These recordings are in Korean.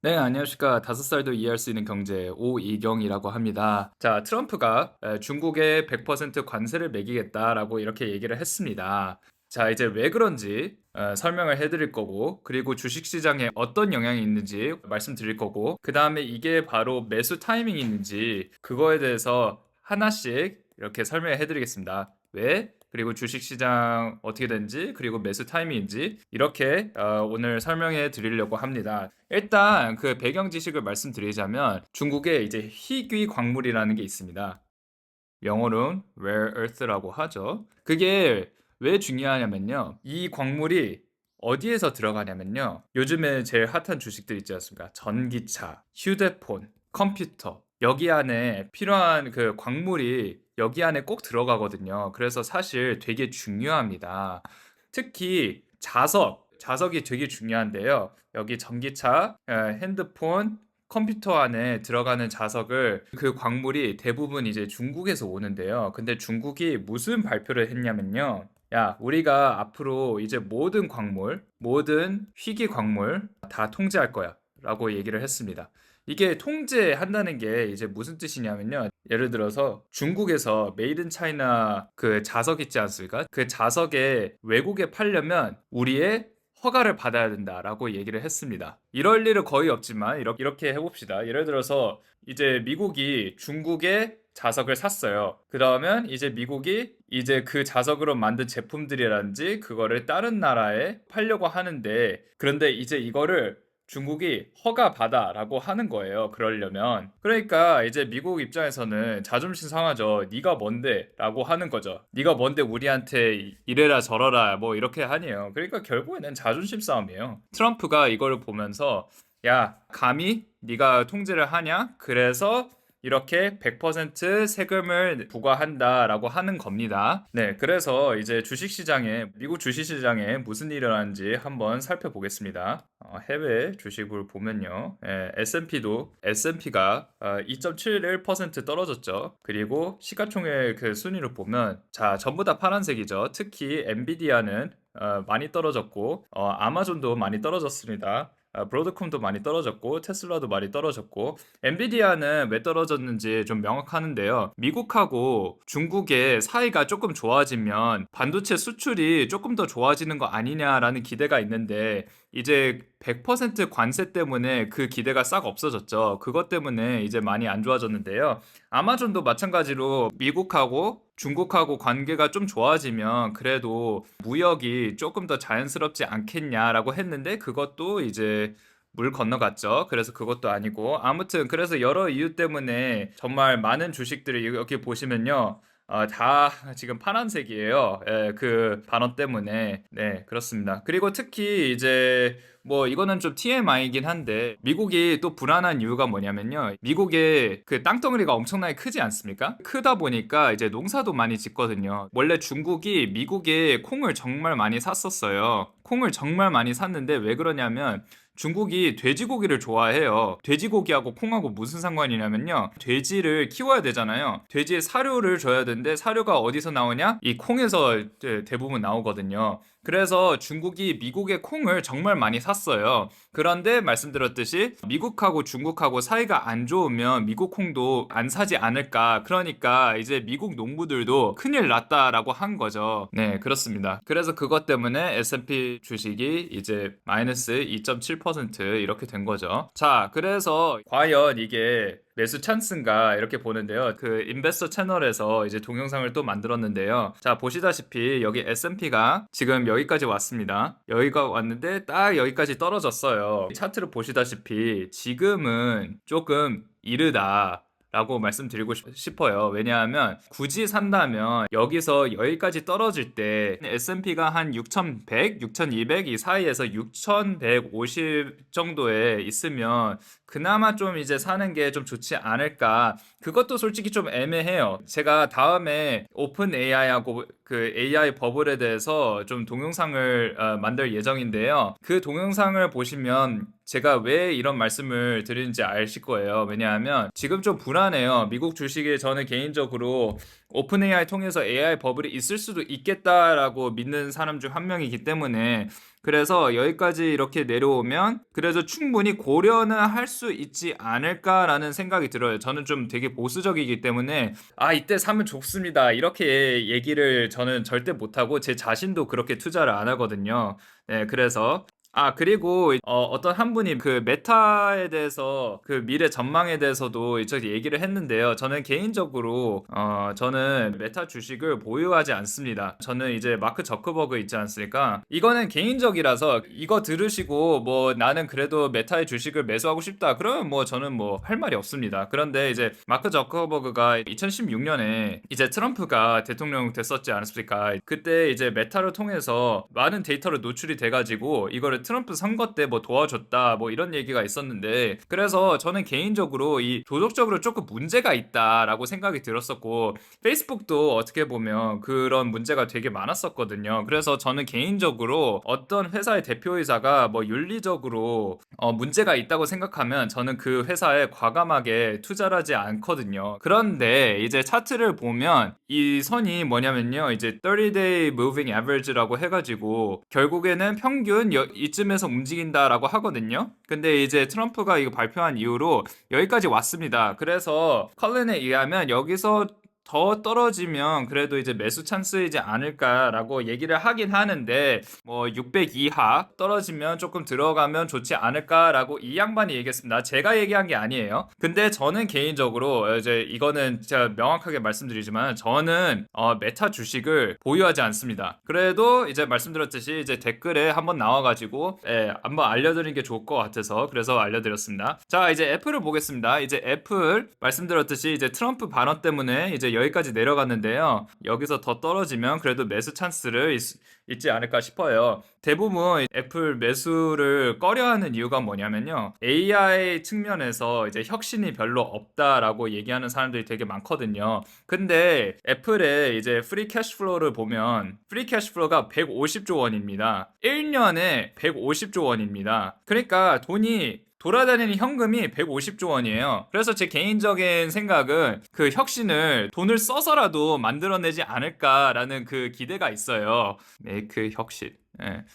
네, 안녕하십니까. 5살도 이해할 수 있는 경제 오이경이라고 합니다. 자, 트럼프가 중국에 100% 관세를 매기겠다라고 이렇게 얘기를 했습니다. 자, 이제 왜 그런지 설명을 해드릴 거고, 그리고 주식시장에 어떤 영향이 있는지 말씀드릴 거고, 그 다음에 이게 바로 매수 타이밍이 있는지 그거에 대해서 하나씩 이렇게 설명해 드리겠습니다. 왜? 그리고 주식시장 어떻게 되는지, 그리고 매수 타이밍인지 이렇게 오늘 설명해 드리려고 합니다. 일단 그 배경 지식을 말씀드리자면 중국에 이제 희귀 광물이라는 게 있습니다. 영어로는 rare earth라고 하죠. 그게 왜 중요하냐면요. 이 광물이 어디에서 들어가냐면요. 요즘에 제일 핫한 주식들 있지 않습니까? 전기차, 휴대폰, 컴퓨터. 여기 안에 필요한 그 광물이 여기 안에 꼭 들어가거든요. 그래서 사실 되게 중요합니다. 특히 자석이 되게 중요한데요. 여기 전기차, 핸드폰, 컴퓨터 안에 들어가는 자석을 그 광물이 대부분 이제 중국에서 오는데요. 근데 중국이 무슨 발표를 했냐면요. 야, 우리가 앞으로 이제 모든 광물, 모든 희귀 광물 다 통제할 거야. 라고 얘기를 했습니다. 이게 통제한다는 게 이제 무슨 뜻이냐면요. 예를 들어서 중국에서 메이드 인 차이나 그 자석 있지 않습니까? 그 자석에 외국에 팔려면 우리의 허가를 받아야 된다라고 얘기를 했습니다. 이럴 일은 거의 없지만 이렇게 해봅시다. 예를 들어서 이제 미국이 중국의 자석을 샀어요. 그러면 이제 미국이 이제 그 자석으로 만든 제품들이라든지 그거를 다른 나라에 팔려고 하는데, 그런데 이제 이거를 중국이 허가받아라고 하는 거예요. 그러려면. 그러니까 이제 미국 입장에서는 자존심 상하죠. 네가 뭔데? 라고 하는 거죠. 네가 뭔데 우리한테 이래라 저러라 뭐 이렇게 하니에요. 그러니까 결국에는 자존심 싸움이에요. 트럼프가 이거를 보면서 야, 감히 네가 통제를 하냐? 그래서 이렇게 100% 세금을 부과한다라고 하는 겁니다. 네, 그래서 이제 미국 주식시장에 무슨 일이 일어나는지 한번 살펴보겠습니다. 해외 주식을 보면요. S&P가 2.71% 떨어졌죠. 그리고 시가총액 그 순위를 보면 자, 전부 다 파란색이죠. 특히 엔비디아는 많이 떨어졌고 아마존도 많이 떨어졌습니다. 브로드콤도 많이 떨어졌고 테슬라도 많이 떨어졌고, 엔비디아는 왜 떨어졌는지 좀 명확하는데요. 미국하고 중국의 사이가 조금 좋아지면 반도체 수출이 조금 더 좋아지는 거 아니냐라는 기대가 있는데, 이제 100% 관세 때문에 그 기대가 싹 없어졌죠. 그것 때문에 이제 많이 안 좋아졌는데요. 아마존도 마찬가지로 미국하고 중국하고 관계가 좀 좋아지면 그래도 무역이 조금 더 자연스럽지 않겠냐라고 했는데, 그것도 이제 물 건너갔죠. 그래서 그것도 아니고, 아무튼 그래서 여러 이유 때문에 정말 많은 주식들이 여기 보시면요. 다 지금 파란색이에요. 예, 그 발언 때문에. 네, 그렇습니다. 그리고 특히 이제 뭐 이거는 좀 TMI이긴 한데, 미국이 또 불안한 이유가 뭐냐면요. 미국의 그 땅덩어리가 엄청나게 크지 않습니까? 크다 보니까 이제 농사도 많이 짓거든요. 원래 중국이 미국에 콩을 정말 많이 샀었어요. 콩을 정말 많이 샀는데 왜 그러냐면 중국이 돼지고기를 좋아해요. 돼지고기하고 콩하고 무슨 상관이냐면요. 돼지를 키워야 되잖아요. 돼지의 사료를 줘야 되는데 사료가 어디서 나오냐? 이 콩에서 대부분 나오거든요. 그래서 중국이 미국의 콩을 정말 많이 샀어요. 그런데 말씀드렸듯이 미국하고 중국하고 사이가 안 좋으면 미국 콩도 안 사지 않을까. 그러니까 이제 미국 농부들도 큰일 났다라고 한 거죠. 네, 그렇습니다. 그래서 그것 때문에 S&P 주식이 이제 마이너스 2.7% 이렇게 된 거죠. 자, 그래서 과연 이게 매수 찬스인가 이렇게 보는데요. 그 인베스터 채널에서 이제 동영상을 또 만들었는데요. 자, 보시다시피 여기 S&P가 지금 여기까지 왔습니다. 여기가 왔는데 딱 여기까지 떨어졌어요. 차트를 보시다시피 지금은 조금 이르다 라고 말씀드리고 싶어요. 왜냐하면 굳이 산다면 여기서 여기까지 떨어질 때 S&P가 한 6100, 6200 이 사이에서 6150 정도에 있으면 그나마 좀 이제 사는 게 좀 좋지 않을까. 그것도 솔직히 좀 애매해요. 제가 다음에 오픈 AI하고 그 AI 버블에 대해서 좀 동영상을 만들 예정인데요. 그 동영상을 보시면 제가 왜 이런 말씀을 드리는지 아실 거예요. 왜냐하면 지금 좀 불안해요. 미국 주식에 저는 개인적으로 오픈 AI 통해서 AI 버블이 있을 수도 있겠다라고 믿는 사람 중 한 명이기 때문에, 그래서 여기까지 이렇게 내려오면 그래도 충분히 고려는 할 수 있지 않을까라는 생각이 들어요. 저는 좀 되게 보수적이기 때문에 이때 사면 좋습니다 이렇게 얘기를 저는 절대 못하고 제 자신도 그렇게 투자를 안 하거든요. 네, 그래서 그리고 어떤 한 분이 그 메타에 대해서 그 미래 전망에 대해서도 이쪽 얘기를 했는데요. 저는 개인적으로 저는 메타 주식을 보유하지 않습니다. 저는 이제 마크 저커버그 있지 않습니까? 이거는 개인적이라서 이거 들으시고 뭐 나는 그래도 메타의 주식을 매수하고 싶다. 그러면 뭐 저는 뭐 할 말이 없습니다. 그런데 이제 마크 저커버그가 2016년에 이제 트럼프가 대통령 됐었지 않습니까? 그때 이제 메타를 통해서 많은 데이터를 노출이 돼가지고 이거를 트럼프 선거 때 뭐 도와줬다 뭐 이런 얘기가 있었는데, 그래서 저는 개인적으로 이 도덕적으로 조금 문제가 있다라고 생각이 들었었고, 페이스북도 어떻게 보면 그런 문제가 되게 많았었거든요. 그래서 저는 개인적으로 어떤 회사의 대표이사가 뭐 윤리적으로 문제가 있다고 생각하면 저는 그 회사에 과감하게 투자를 하지 않거든요. 그런데 이제 차트를 보면 이 선이 뭐냐면요, 이제 30-day moving average라고 해가지고 결국에는 평균 이쯤에서 움직인다라고 하거든요. 근데 이제 트럼프가 이거 발표한 이후로 여기까지 왔습니다. 그래서 컬린에 의하면 여기서 더 떨어지면 그래도 이제 매수 찬스이지 않을까라고 얘기를 하긴 하는데, 뭐 600 이하 떨어지면 조금 들어가면 좋지 않을까라고 이 양반이 얘기했습니다. 제가 얘기한 게 아니에요. 근데 저는 개인적으로 이제 이거는 제가 명확하게 말씀드리지만 저는 메타 주식을 보유하지 않습니다. 그래도 이제 말씀드렸듯이 이제 댓글에 한번 나와가지고 한번 알려드리는 게 좋을 것 같아서 그래서 알려드렸습니다. 자, 이제 애플을 보겠습니다. 이제 애플 말씀드렸듯이 이제 트럼프 발언 때문에 이제 여기까지 내려갔는데요. 여기서 더 떨어지면 그래도 매수 찬스를 있지 않을까 싶어요. 대부분 애플 매수를 꺼려하는 이유가 뭐냐면요, AI 측면에서 이제 혁신이 별로 없다라고 얘기하는 사람들이 되게 많거든요. 근데 애플의 이제 프리 캐시플로우를 보면 프리 캐시플로우가 150조 원입니다. 1년에 150조 원입니다. 그러니까 돈이 돌아다니는 현금이 150조 원이에요. 그래서 제 개인적인 생각은 그 혁신을 돈을 써서라도 만들어내지 않을까라는 그 기대가 있어요. 메이크 혁신.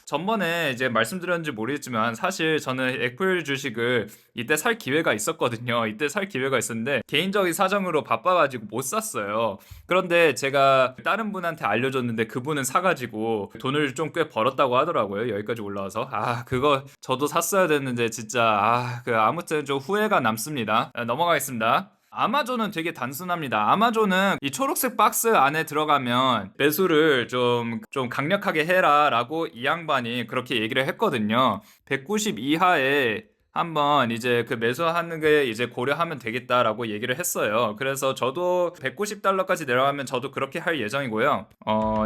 전번에 이제 말씀드렸는지 모르겠지만 사실 저는 애플 주식을 이때 살 기회가 있었거든요. 이때 살 기회가 있었는데 개인적인 사정으로 바빠가지고 못 샀어요. 그런데 제가 다른 분한테 알려줬는데 그분은 사가지고 돈을 좀 꽤 벌었다고 하더라고요. 여기까지 올라와서 그거 저도 샀어야 됐는데 진짜 아무튼 좀 후회가 남습니다. 넘어가겠습니다. 아마존은 되게 단순합니다. 아마존은 이 초록색 박스 안에 들어가면 매수를 좀 강력하게 해라 라고 이 양반이 그렇게 얘기를 했거든요. 190 이하에 한번 이제 그 매수하는 게 이제 고려하면 되겠다라고 얘기를 했어요. 그래서 저도 190달러까지 내려가면 저도 그렇게 할 예정이고요.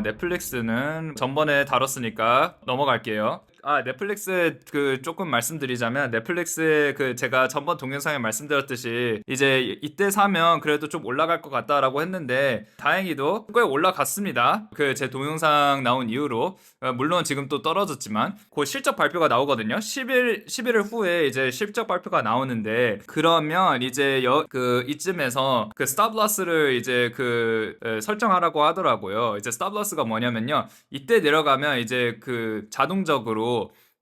넷플릭스는 전번에 다뤘으니까 넘어갈게요. 넷플릭스 그 조금 말씀드리자면, 넷플릭스 그 제가 전번 동영상에 말씀드렸듯이 이제 이때 사면 그래도 좀 올라갈 것 같다라고 했는데 다행히도 꽤 올라갔습니다. 그 제 동영상 나온 이후로. 물론 지금 또 떨어졌지만 곧 실적 발표가 나오거든요. 11일 후에 이제 실적 발표가 나오는데, 그러면 이제 이쯤에서 그 스탑 로스를 이제 설정하라고 하더라고요. 이제 스탑 로스가 뭐냐면요, 이때 내려가면 이제 그 자동적으로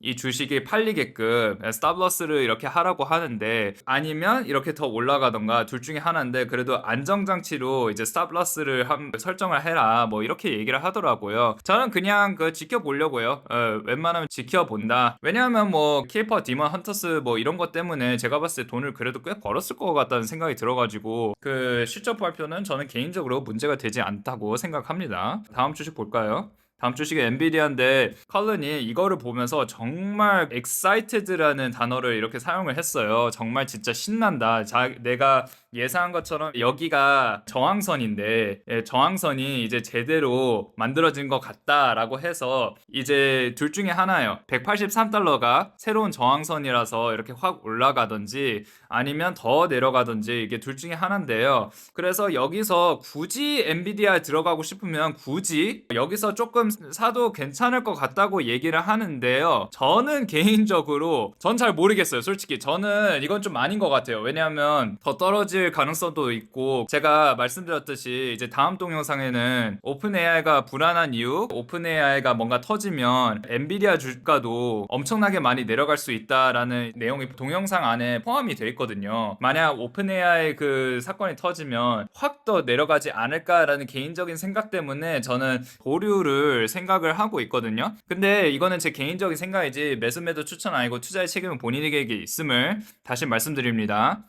이 주식이 팔리게끔 스탑로스를 이렇게 하라고 하는데, 아니면 이렇게 더 올라가던가 둘 중에 하나인데, 그래도 안정장치로 이제 스탑로스를 설정을 해라 뭐 이렇게 얘기를 하더라고요. 저는 그냥 지켜보려고요. 웬만하면 지켜본다. 왜냐하면 뭐 케이퍼 디먼 헌터스 뭐 이런 것 때문에 제가 봤을 때 돈을 그래도 꽤 벌었을 것 같다는 생각이 들어가지고 그 실적 발표는 저는 개인적으로 문제가 되지 않다고 생각합니다. 다음 주식 볼까요? 다음 주식은 엔비디아인데, 컬른이 이거를 보면서 정말 excited라는 단어를 이렇게 사용을 했어요. 정말 진짜 신난다. 내가 예상한 것처럼 여기가 저항선인데, 저항선이 이제 제대로 만들어진 것 같다라고 해서 이제 둘 중에 하나예요. 183달러가 새로운 저항선이라서 이렇게 확 올라가든지 아니면 더 내려가든지, 이게 둘 중에 하나인데요. 그래서 여기서 굳이 엔비디아에 들어가고 싶으면 굳이 여기서 조금 지금 사도 괜찮을 것 같다고 얘기를 하는데요. 저는 개인적으로 전 잘 모르겠어요. 솔직히 저는 이건 좀 아닌 것 같아요. 왜냐하면 더 떨어질 가능성도 있고, 제가 말씀드렸듯이 이제 다음 동영상에는 오픈 AI가 불안한 이유, 오픈 AI가 뭔가 터지면 엔비디아 주가도 엄청나게 많이 내려갈 수 있다라는 내용이 동영상 안에 포함이 되어 있거든요. 만약 오픈 AI 그 사건이 터지면 확 더 내려가지 않을까라는 개인적인 생각 때문에 저는 보류를 생각을 하고 있거든요. 근데 이거는 제 개인적인 생각이지 매수 매도 추천 아니고 투자의 책임은 본인에게 있음을 다시 말씀드립니다.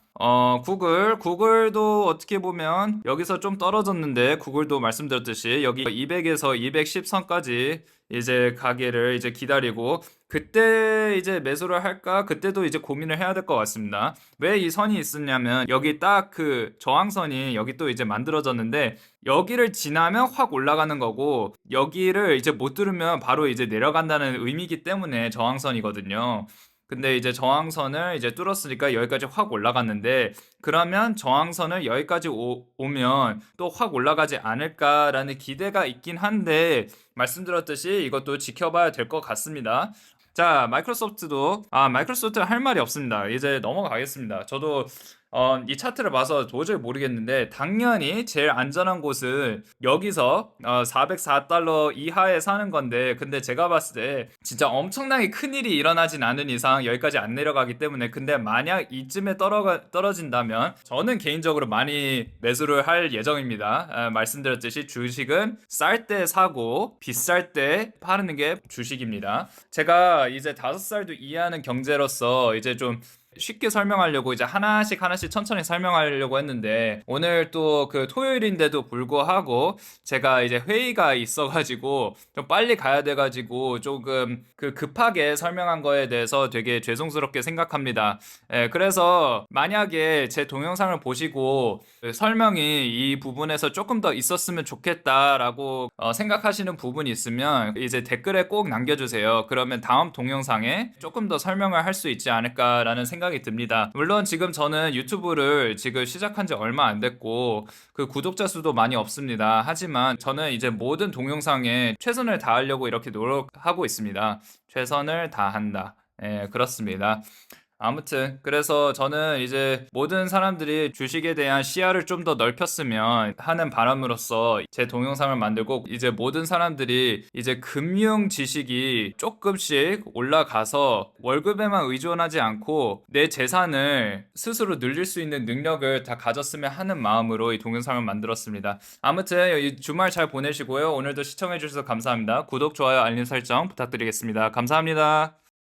구글도 어떻게 보면 여기서 좀 떨어졌는데, 구글도 말씀드렸듯이 여기 200에서 210선까지 이제 가게를 이제 기다리고, 그때 이제 매수를 할까? 그때도 이제 고민을 해야 될 것 같습니다. 왜 이 선이 있었냐면, 여기 딱 그 저항선이 여기 또 이제 만들어졌는데, 여기를 지나면 확 올라가는 거고, 여기를 이제 못 뚫으면 바로 이제 내려간다는 의미이기 때문에 저항선이거든요. 근데 이제 저항선을 이제 뚫었으니까 여기까지 확 올라갔는데, 그러면 저항선을 여기까지 오면 또 확 올라가지 않을까라는 기대가 있긴 한데, 말씀드렸듯이 이것도 지켜봐야 될 것 같습니다. 자, 마이크로소프트 할 말이 없습니다. 이제 넘어가겠습니다. 저도 이 차트를 봐서 도저히 모르겠는데, 당연히 제일 안전한 곳은 여기서 $404 이하에 사는 건데, 근데 제가 봤을 때 진짜 엄청나게 큰일이 일어나진 않은 이상 여기까지 안 내려가기 때문에, 근데 만약 이쯤에 떨어진다면 저는 개인적으로 많이 매수를 할 예정입니다. 말씀드렸듯이 주식은 쌀 때 사고 비쌀 때 파는 게 주식입니다. 제가 이제 5살도 이해하는 경제로서 이제 좀 쉽게 설명하려고 이제 하나씩 천천히 설명하려고 했는데, 오늘 또 그 토요일인데도 불구하고 제가 이제 회의가 있어가지고 좀 빨리 가야 돼가지고 조금 그 급하게 설명한 거에 대해서 되게 죄송스럽게 생각합니다. 그래서 만약에 제 동영상을 보시고 그 설명이 이 부분에서 조금 더 있었으면 좋겠다라고 생각하시는 부분이 있으면 이제 댓글에 꼭 남겨주세요. 그러면 다음 동영상에 조금 더 설명을 할 수 있지 않을까라는 생각이 듭니다. 물론 지금 저는 유튜브를 지금 시작한 지 얼마 안 됐고 그 구독자 수도 많이 없습니다. 하지만 저는 이제 모든 동영상에 최선을 다하려고 이렇게 노력하고 있습니다. 최선을 다한다. 그렇습니다. 아무튼 그래서 저는 이제 모든 사람들이 주식에 대한 시야를 좀 더 넓혔으면 하는 바람으로써 제 동영상을 만들고, 이제 모든 사람들이 이제 금융 지식이 조금씩 올라가서 월급에만 의존하지 않고 내 재산을 스스로 늘릴 수 있는 능력을 다 가졌으면 하는 마음으로 이 동영상을 만들었습니다. 아무튼 이 주말 잘 보내시고요. 오늘도 시청해 주셔서 감사합니다. 구독, 좋아요, 알림 설정 부탁드리겠습니다. 감사합니다.